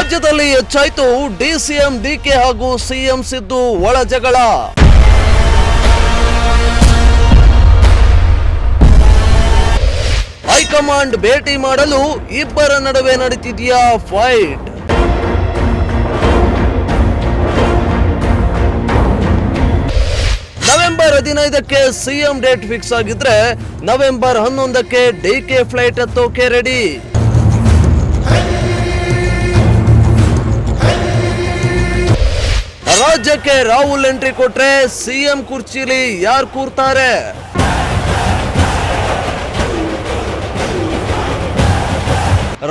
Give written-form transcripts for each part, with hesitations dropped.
ರಾಜ್ಯದಲ್ಲಿ ಹೆಚ್ಚಾಯ್ತು DCM DK ಹಾಗೂ ಸಿಎಂ ಸಿದ್ದು ಒಳ ಜಗಳ. ಹೈಕಮಾಂಡ್ ಭೇಟಿ ಮಾಡಲು ಇಬ್ಬರ ನಡುವೆ ನಡೀತಿದೆಯಾ ಫೈಟ್? ನವೆಂಬರ್ 15ಕ್ಕೆ ಸಿಎಂ ಡೇಟ್ ಫಿಕ್ಸ್ ಆಗಿದ್ರೆ ನವೆಂಬರ್ 11ಕ್ಕೆ ಡಿಕೆ ಫ್ಲೈಟ್ ಹತ್ತೋಕೆ ರೆಡಿ. ರಾಜ್ಯಕ್ಕೆ ರಾಹುಲ್ ಎಂಟ್ರಿ ಕೊಟ್ರೆ ಸಿಎಂ ಕುರ್ಚಿಲಿ ಯಾರು ಕೂರ್ತಾರೆ?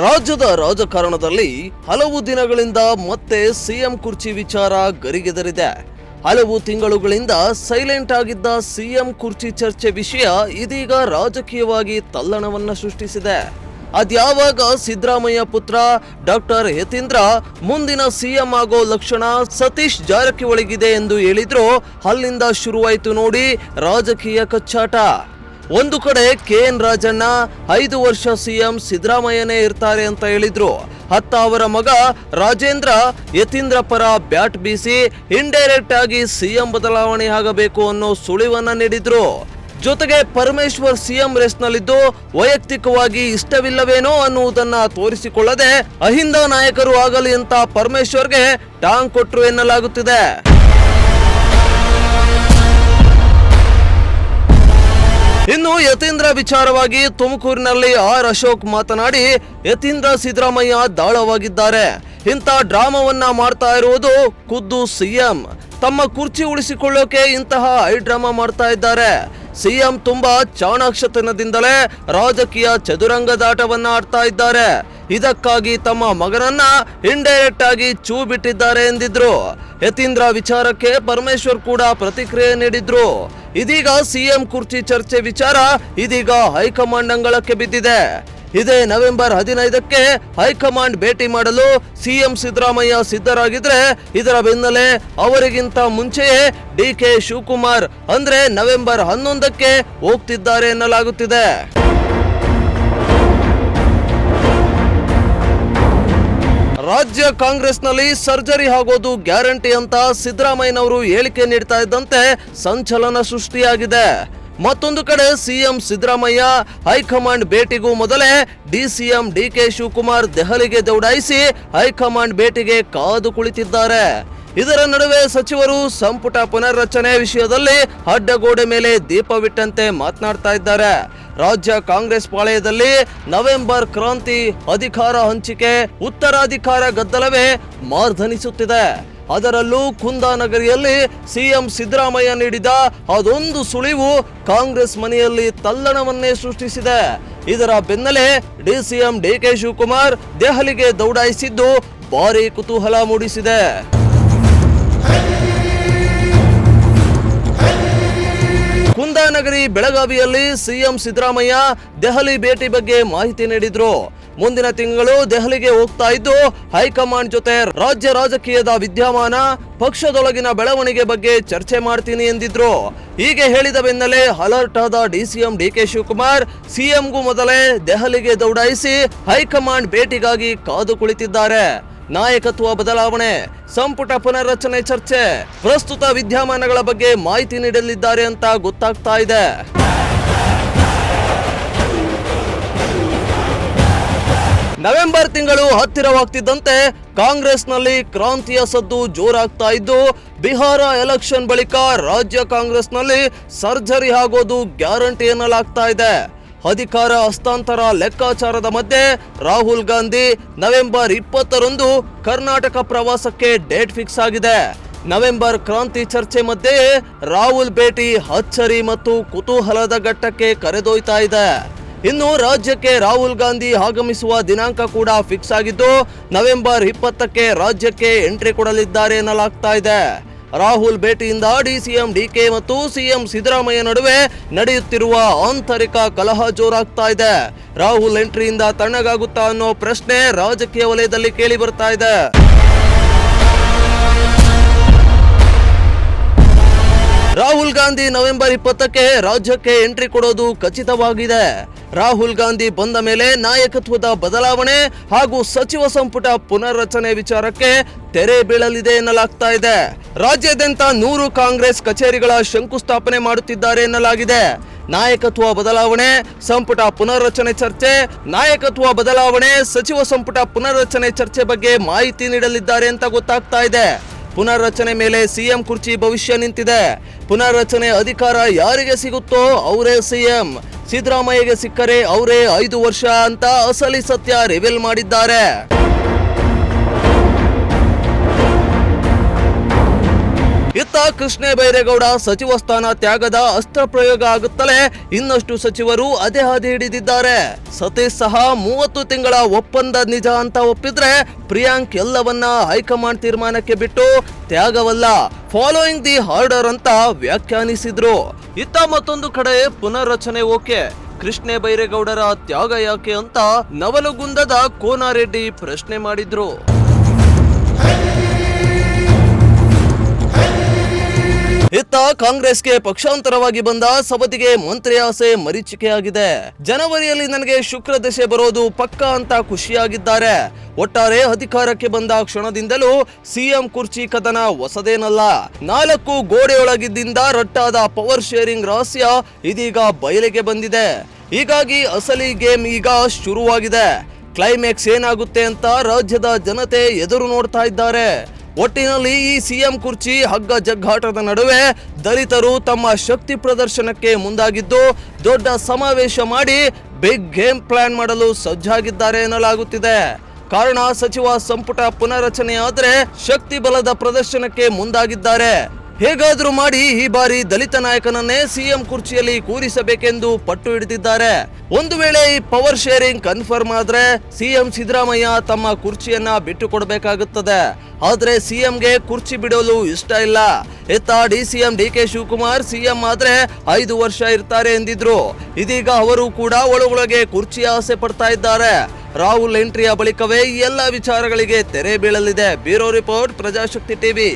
ರಾಜ್ಯದ ರಾಜಕಾರಣದಲ್ಲಿ ಹಲವು ದಿನಗಳಿಂದ ಮತ್ತೆ ಸಿಎಂ ಕುರ್ಚಿ ವಿಚಾರ ಗರಿಗೆದರಿದೆ. ಹಲವು ತಿಂಗಳುಗಳಿಂದ ಸೈಲೆಂಟ್ ಆಗಿದ್ದ ಸಿಎಂ ಕುರ್ಚಿ ಚರ್ಚೆ ವಿಷಯ ಇದೀಗ ರಾಜಕೀಯವಾಗಿ ತಲ್ಲಣವನ್ನ ಸೃಷ್ಟಿಸಿದೆ. ಅದ್ಯಾವಾಗ ಸಿದ್ದರಾಮಯ್ಯ ಪುತ್ರ ಡಾಕ್ಟರ್ ಯತೀಂದ್ರ ಮುಂದಿನ ಸಿಎಂ ಆಗೋ ಲಕ್ಷಣ ಸತೀಶ್ ಜಾರಕಿಹೊಳಿಗಿದೆ ಎಂದು ಹೇಳಿದ್ರು, ಅಲ್ಲಿಂದ ಶುರುವಾಯಿತು ನೋಡಿ ರಾಜಕೀಯ ಕಚ್ಚಾಟ. ಒಂದು ಕಡೆ KN ರಾಜಣ್ಣ 5 ವರ್ಷ ಸಿಎಂ ಸಿದ್ದರಾಮಯ್ಯನೇ ಇರ್ತಾರೆ ಅಂತ ಹೇಳಿದ್ರು. ಅತ್ತ ಅವರ ಮಗ ರಾಜೇಂದ್ರ ಯತೀಂದ್ರ ಪರ ಬ್ಯಾಟ್ ಬೀಸಿ ಇಂಡೈರೆಕ್ಟ್ ಆಗಿ ಸಿಎಂ ಬದಲಾವಣೆ ಆಗಬೇಕು ಅನ್ನೋ ಸುಳಿವನ್ನ ನೀಡಿದ್ರು. ಜೊತೆಗೆ ಪರಮೇಶ್ವರ್ ಸಿಎಂ ರೇಸ್ನಲ್ಲಿದ್ದು ವೈಯಕ್ತಿಕವಾಗಿ ಇಷ್ಟವಿಲ್ಲವೇನೋ ಅನ್ನುವುದನ್ನ ತೋರಿಸಿಕೊಳ್ಳದೆ ಅಹಿಂದ ನಾಯಕರು ಆಗಲಿ ಅಂತ ಪರಮೇಶ್ವರ್ಗೆ ಟಾಂಗ್ ಕೊಟ್ರು ಎನ್ನಲಾಗುತ್ತಿದೆ. ಇನ್ನು ಯತೀಂದ್ರ ವಿಚಾರವಾಗಿ ತುಮಕೂರಿನಲ್ಲಿ ಅಶೋಕ್ ಮಾತನಾಡಿ, ಯತೀಂದ್ರ ಸಿದ್ದರಾಮಯ್ಯ ದಾಳವಾಗಿದ್ದಾರೆ. ಇಂಥ ಡ್ರಾಮಾವನ್ನ ಮಾಡ್ತಾ ಇರುವುದು ಖುದ್ದು ಸಿಎಂ. ತಮ್ಮ ಕುರ್ಚಿ ಉಳಿಸಿಕೊಳ್ಳೋಕೆ ಇಂತಹ ಡ್ರಾಮಾ ಮಾಡ್ತಾ ಇದ್ದಾರೆ. ಸಿಎಂ ತುಂಬಾ ಚಾಣಾಕ್ಷತನದಿಂದಲೇ ರಾಜಕೀಯ ಚದುರಂಗದಾಟವನ್ನ ಆಡ್ತಾ ಇದ್ದಾರೆ. ಇದಕ್ಕಾಗಿ ತಮ್ಮ ಮಗನನ್ನ ಇಂಡೈರೆಕ್ಟ್ ಆಗಿ ಚೂ ಬಿಟ್ಟಿದ್ದಾರೆ ಎಂದಿದ್ರು. ಯತೀಂದ್ರ ವಿಚಾರಕ್ಕೆ ಪರಮೇಶ್ವರ್ ಕೂಡ ಪ್ರತಿಕ್ರಿಯೆ ನೀಡಿದ್ರು. ಇದೀಗ ಸಿಎಂ ಕುರ್ಚಿ ಚರ್ಚೆ ವಿಚಾರ ಇದೀಗ ಹೈಕಮಾಂಡ್ ಅಂಗಳಕ್ಕೆ ಬಿದ್ದಿದೆ. ಇದೇ ನವೆಂಬರ್ 15ಕ್ಕೆ ಹೈಕಮಾಂಡ್ ಭೇಟಿ ಮಾಡಲು ಸಿಎಂ ಸಿದ್ದರಾಮಯ್ಯ ಸಿದ್ಧರಾಗಿದ್ರೆ, ಇದರ ಬೆನ್ನಲ್ಲೇ ಅವರಿಗಿಂತ ಮುಂಚೆಯೇ ಡಿಕೆ ಶಿವಕುಮಾರ್ ಅಂದ್ರೆ ನವೆಂಬರ್ 11ಕ್ಕೆ ಹೋಗ್ತಿದ್ದಾರೆ ಎನ್ನಲಾಗುತ್ತಿದೆ. ರಾಜ್ಯ ಕಾಂಗ್ರೆಸ್ನಲ್ಲಿ ಸರ್ಜರಿ ಆಗೋದು ಗ್ಯಾರಂಟಿ ಅಂತ ಸಿದ್ದರಾಮಯ್ಯನವರು ಹೇಳಿಕೆ ನೀಡ್ತಾ ಇದ್ದಂತೆ ಸಂಚಲನ ಸೃಷ್ಟಿಯಾಗಿದೆ. ಮತ್ತೊಂದು ಕಡೆ ಸಿಎಂ ಸಿದ್ದರಾಮಯ್ಯ ಹೈಕಮಾಂಡ್ ಭೇಟಿಗೂ ಮೊದಲೇ ಡಿಸಿಎಂ ಡಿಕೆ ಶಿವಕುಮಾರ್ ದೆಹಲಿಗೆ ದೌಡಾಯಿಸಿ ಹೈಕಮಾಂಡ್ ಭೇಟಿಗೆ ಕಾದು ಕುಳಿತಿದ್ದಾರೆ. ಇದರ ನಡುವೆ ಸಚಿವರು ಸಂಪುಟ ಪುನರ್ರಚನೆ ವಿಷಯದಲ್ಲಿ ಅಡ್ಡಗೋಡೆ ಮೇಲೆ ದೀಪವಿಟ್ಟಂತೆ ಮಾತನಾಡ್ತಾ ಇದ್ದಾರೆ. ರಾಜ್ಯ ಕಾಂಗ್ರೆಸ್ ಪಾಳೆಯದಲ್ಲಿ ನವೆಂಬರ್ ಕ್ರಾಂತಿ, ಅಧಿಕಾರ ಹಂಚಿಕೆ, ಉತ್ತರಾಧಿಕಾರ ಗದ್ದಲವೇ ಮಾರ್ಧನಿಸುತ್ತಿದೆ. ಅದರಲ್ಲೂ ಕುಂದಾನಗರಿಯಲ್ಲಿ ಸಿಎಂ ಸಿದ್ದರಾಮಯ್ಯ ನೀಡಿದ ಅದೊಂದು ಸುಳಿವು ಕಾಂಗ್ರೆಸ್ ಮನೆಯಲ್ಲಿ ತಲ್ಲಣವನ್ನೇ ಸೃಷ್ಟಿಸಿದೆ. ಇದರ ಬೆನ್ನಲ್ಲೇ ಡಿಸಿಎಂ ಡಿಕೆ ಶಿವಕುಮಾರ್ ದೆಹಲಿಗೆ ದೌಡಾಯಿಸಿದ್ದು ಭಾರೀ ಕುತೂಹಲ ಮೂಡಿಸಿದೆ. ಕುಂದಾನಗರಿ, ಬೆಳಗಾವಿಯಲ್ಲಿ ಸಿಎಂ ಸಿದ್ದರಾಮಯ್ಯ ದೆಹಲಿ ಭೇಟಿ ಬಗ್ಗೆ ಮಾಹಿತಿ ನೀಡಿದ್ರು. ಮುಂದಿನ ತಿಂಗಳು ದೆಹಲಿಗೆ ಹೋಗ್ತಾ ಇದ್ದು ಹೈಕಮಾಂಡ್ ಜೊತೆ ರಾಜ್ಯ ರಾಜಕೀಯದ ವಿದ್ಯಮಾನ, ಪಕ್ಷದೊಳಗಿನ ಬೆಳವಣಿಗೆ ಬಗ್ಗೆ ಚರ್ಚೆ ಮಾಡ್ತೀನಿ ಎಂದಿದ್ರು. ಹೀಗೆ ಹೇಳಿದ ಬೆನ್ನಲ್ಲೇ ಅಲರ್ಟ್ ಆದ ಡಿಸಿಎಂ ಡಿಕೆ ಶಿವಕುಮಾರ್ ಸಿಎಂಗೂ ಮೊದಲೇ ದೆಹಲಿಗೆ ದೌಡಾಯಿಸಿ ಹೈಕಮಾಂಡ್ ಭೇಟಿಗಾಗಿ ಕಾದು ಕುಳಿತಿದ್ದಾರೆ. ನಾಯಕತ್ವ ಬದಲಾವಣೆ, ಸಂಪುಟ ಪುನರ್ರಚನೆ ಚರ್ಚೆ, ಪ್ರಸ್ತುತ ವಿದ್ಯಮಾನಗಳ ಬಗ್ಗೆ ಮಾಹಿತಿ ನೀಡಲಿದ್ದಾರೆ ಅಂತ ಗೊತ್ತಾಗ್ತಾ ಇದೆ. ನವೆಂಬರ್ ತಿಂಗಳು ಹತ್ತಿರವಾಗ್ತಿದ್ದಂತೆ ಕಾಂಗ್ರೆಸ್ನಲ್ಲಿ ಕ್ರಾಂತಿಯ ಸದ್ದು ಜೋರಾಗ್ತಾ ಇದ್ದು, ಬಿಹಾರ ಎಲೆಕ್ಷನ್ ಬಳಿಕ ರಾಜ್ಯ ಕಾಂಗ್ರೆಸ್ನಲ್ಲಿ ಸರ್ಜರಿ ಆಗೋದು ಗ್ಯಾರಂಟಿ ಎನ್ನಲಾಗ್ತಾ ಇದೆ. ಅಧಿಕಾರ ಹಸ್ತಾಂತರ ಲೆಕ್ಕಾಚಾರದ ಮಧ್ಯೆ ರಾಹುಲ್ ಗಾಂಧಿ ನವೆಂಬರ್ 20ರಂದು ಕರ್ನಾಟಕ ಪ್ರವಾಸಕ್ಕೆ ಡೇಟ್ ಫಿಕ್ಸ್ ಆಗಿದೆ. ನವೆಂಬರ್ ಕ್ರಾಂತಿ ಚರ್ಚೆ ಮಧ್ಯೆಯೇ ರಾಹುಲ್ ಭೇಟಿ ಅಚ್ಚರಿ ಮತ್ತು ಕುತೂಹಲದ ಘಟ್ಟಕ್ಕೆ ಕರೆದೊಯ್ತಾ ಇದೆ. ಇನ್ನು ರಾಜ್ಯಕ್ಕೆ ರಾಹುಲ್ ಗಾಂಧಿ ಆಗಮಿಸುವ ದಿನಾಂಕ ಕೂಡ ಫಿಕ್ಸ್ ಆಗಿದ್ದು ನವೆಂಬರ್ 20ಕ್ಕೆ ರಾಜ್ಯಕ್ಕೆ ಎಂಟ್ರಿ ಕೊಡಲಿದ್ದಾರೆ ಎನ್ನಲಾಗ್ತಾ ಇದೆ. ರಾಹುಲ್ ಭೇಟಿಯಿಂದ ಡಿಸಿಎಂ ಡಿಕೆ ಮತ್ತು ಸಿಎಂ ಸಿದ್ದರಾಮಯ್ಯ ನಡುವೆ ನಡೆಯುತ್ತಿರುವ ಆಂತರಿಕ ಕಲಹ ಜೋರಾಗ್ತಾ ಇದೆ. ರಾಹುಲ್ ಎಂಟ್ರಿಯಿಂದ ತಣ್ಣಗಾಗುತ್ತಾ ಅನ್ನೋ ಪ್ರಶ್ನೆ ರಾಜಕೀಯ ವಲಯದಲ್ಲಿ ಕೇಳಿ ಬರ್ತಾ ಇದೆ. ರಾಹುಲ್ ಗಾಂಧಿ ನವೆಂಬರ್ 20ಕ್ಕೆ ರಾಜ್ಯಕ್ಕೆ ಎಂಟ್ರಿ ಕೊಡೋದು ಖಚಿತವಾಗಿದೆ. ರಾಹುಲ್ ಗಾಂಧಿ ಬಂದ ಮೇಲೆ ನಾಯಕತ್ವದ ಬದಲಾವಣೆ ಹಾಗೂ ಸಚಿವ ಸಂಪುಟ ಪುನರ್ರಚನೆ ವಿಚಾರಕ್ಕೆ ತೆರೆ ಬೀಳಲಿದೆ ಎನ್ನಲಾಗ್ತಾ ಇದೆ. ರಾಜ್ಯಾದ್ಯಂತ 100 ಕಾಂಗ್ರೆಸ್ ಕಚೇರಿಗಳ ಶಂಕುಸ್ಥಾಪನೆ ಮಾಡುತ್ತಿದ್ದಾರೆ ಎನ್ನಲಾಗಿದೆ. ನಾಯಕತ್ವ ಬದಲಾವಣೆ, ಸಂಪುಟ ಪುನರ್ರಚನೆ ಚರ್ಚೆ, ನಾಯಕತ್ವ ಬದಲಾವಣೆ, ಸಚಿವ ಸಂಪುಟ ಪುನರ್ರಚನೆ ಚರ್ಚೆ ಬಗ್ಗೆ ಮಾಹಿತಿ ನೀಡಲಿದ್ದಾರೆ ಅಂತ ಗೊತ್ತಾಗ್ತಾ ಇದೆ. ಪುನರ್ರಚನೆ ಮೇಲೆ ಸಿಎಂ ಕುರ್ಚಿ ಭವಿಷ್ಯ ನಿಂತಿದೆ. ಪುನರ್ರಚನೆ ಅಧಿಕಾರ ಯಾರಿಗೆ ಸಿಗುತ್ತೋ ಅವರೇ ಸಿಎಂ. ಸಿದ್ದರಾಮಯ್ಯಗೆ ಸಿಕ್ಕರೆ ಅವರೇ 5 ವರ್ಷ ಅಂತ ಅಸಲಿ ಸತ್ಯ ರಿವೀಲ್ ಮಾಡಿದ್ದಾರೆ. ಇತ್ತ ಕೃಷ್ಣ ಬೈರೇಗೌಡ ಸಚಿವ ಸ್ಥಾನ ತ್ಯಾಗದ ಅಸ್ತ್ರ ಪ್ರಯೋಗ ಆಗುತ್ತಲೇ ಇನ್ನಷ್ಟು ಸಚಿವರು ಅದೇ ಹಾದಿ ಹಿಡಿದಿದ್ದಾರೆ. ಸತೀಶ್ ಸಹ 30 ತಿಂಗಳ ಒಪ್ಪಂದ ನಿಜ ಅಂತ ಒಪ್ಪಿದ್ರೆ ಪ್ರಿಯಾಂಕ್ ಎಲ್ಲವನ್ನ ಹೈಕಮಾಂಡ್ ತೀರ್ಮಾನಕ್ಕೆ ಬಿಟ್ಟು ತ್ಯಾಗವಲ್ಲ, ಫಾಲೋಯಿಂಗ್ ದಿ ಆರ್ಡರ್ ಅಂತ ವ್ಯಾಖ್ಯಾನಿಸಿದ್ರು. ಇತ್ತ ಮತ್ತೊಂದು ಕಡೆ ಪುನರ್ರಚನೆ ಓಕೆ, ಕೃಷ್ಣ ಬೈರೇಗೌಡರ ತ್ಯಾಗ ಯಾಕೆ ಅಂತ ನವಲಗುಂದದ ಕೋನಾರೆಡ್ಡಿ ಪ್ರಶ್ನೆ ಮಾಡಿದ್ರು. ಇತ್ತ ಕಾಂಗ್ರೆಸ್ಗೆ ಪಕ್ಷಾಂತರವಾಗಿ ಬಂದ ಸವದಿಗೆ ಮಂತ್ರಿ ಆಸೆ ಮರೀಚಿಕೆಯಾಗಿದೆ. ಜನವರಿಯಲ್ಲಿ ನನಗೆ ಶುಕ್ರ ದಶೆ ಬರೋದು ಪಕ್ಕಾ ಅಂತ ಖುಷಿಯಾಗಿದ್ದಾರೆ. ಒಟ್ಟಾರೆ ಅಧಿಕಾರಕ್ಕೆ ಬಂದ ಕ್ಷಣದಿಂದಲೂ ಸಿಎಂ ಕುರ್ಚಿ ಕದನ ಹೊಸದೇನಲ್ಲ. 4 ಗೋಡೆಯೊಳಗಿದ್ದಿಂದ ರಟ್ಟಾದ ಪವರ್ ಶೇರಿಂಗ್ ರಹಸ್ಯ ಇದೀಗ ಬಯಲಿಗೆ ಬಂದಿದೆ. ಹೀಗಾಗಿ ಅಸಲಿ ಗೇಮ್ ಈಗ ಶುರುವಾಗಿದೆ. ಕ್ಲೈಮ್ಯಾಕ್ಸ್ ಏನಾಗುತ್ತೆ ಅಂತ ರಾಜ್ಯದ ಜನತೆ ಎದುರು ನೋಡ್ತಾ ಇದ್ದಾರೆ. ಒಟ್ಟಿನಲ್ಲಿ ಈ ಸಿಎಂ ಕುರ್ಚಿ ಹಗ್ಗ ಜಗ್ಗಾಟದ ನಡುವೆ ದಲಿತರು ತಮ್ಮ ಶಕ್ತಿ ಪ್ರದರ್ಶನಕ್ಕೆ ಮುಂದಾಗಿದ್ದು ದೊಡ್ಡ ಸಮಾವೇಶ ಮಾಡಿ ಬಿಗ್ ಗೇಮ್ ಪ್ಲಾನ್ ಮಾಡಲು ಸಜ್ಜಾಗಿದ್ದಾರೆ ಎನ್ನಲಾಗುತ್ತಿದೆ. ಕಾರಣ ಸಚಿವ ಸಂಪುಟ ಪುನರ್ರಚನೆಯಾದರೆ ಶಕ್ತಿ ಬಲದ ಪ್ರದರ್ಶನಕ್ಕೆ ಮುಂದಾಗಿದ್ದಾರೆ. ಹೇಗಾದ್ರೂ ಮಾಡಿ ಈ ಬಾರಿ ದಲಿತ ನಾಯಕನನ್ನೇ ಸಿಎಂ ಕುರ್ಚಿಯಲ್ಲಿ ಕೂರಿಸಬೇಕೆಂದು ಪಟ್ಟು ಹಿಡಿದಿದ್ದಾರೆ. ಒಂದು ವೇಳೆ ಈ ಪವರ್ ಶೇರಿಂಗ್ ಕನ್ಫರ್ಮ್ ಆದ್ರೆ ಸಿಎಂ ಸಿದ್ದರಾಮಯ್ಯ ತಮ್ಮ ಕುರ್ಚಿಯನ್ನ ಬಿಟ್ಟು ಕೊಡಬೇಕಾಗುತ್ತದೆ. ಆದ್ರೆ ಸಿಎಂಗೆ ಕುರ್ಚಿ ಬಿಡಲು ಇಷ್ಟ ಇಲ್ಲ. ಇತ್ತ ಡಿಸಿಎಂ ಡಿಕೆ ಶಿವಕುಮಾರ್ ಸಿಎಂ ಆದ್ರೆ 5 ವರ್ಷ ಇರ್ತಾರೆ ಎಂದಿದ್ರು. ಇದೀಗ ಅವರು ಕೂಡ ಒಳಗೊಳಗೆ ಕುರ್ಚಿಯ ಆಸೆ ಪಡ್ತಾ ಇದ್ದಾರೆ. ರಾಹುಲ್ ಎಂಟ್ರಿಯ ಬಳಿಕವೇ ಈ ಎಲ್ಲ ವಿಚಾರಗಳಿಗೆ ತೆರೆ ಬೀಳಲಿದೆ. Bureau report, Prajashakti TV.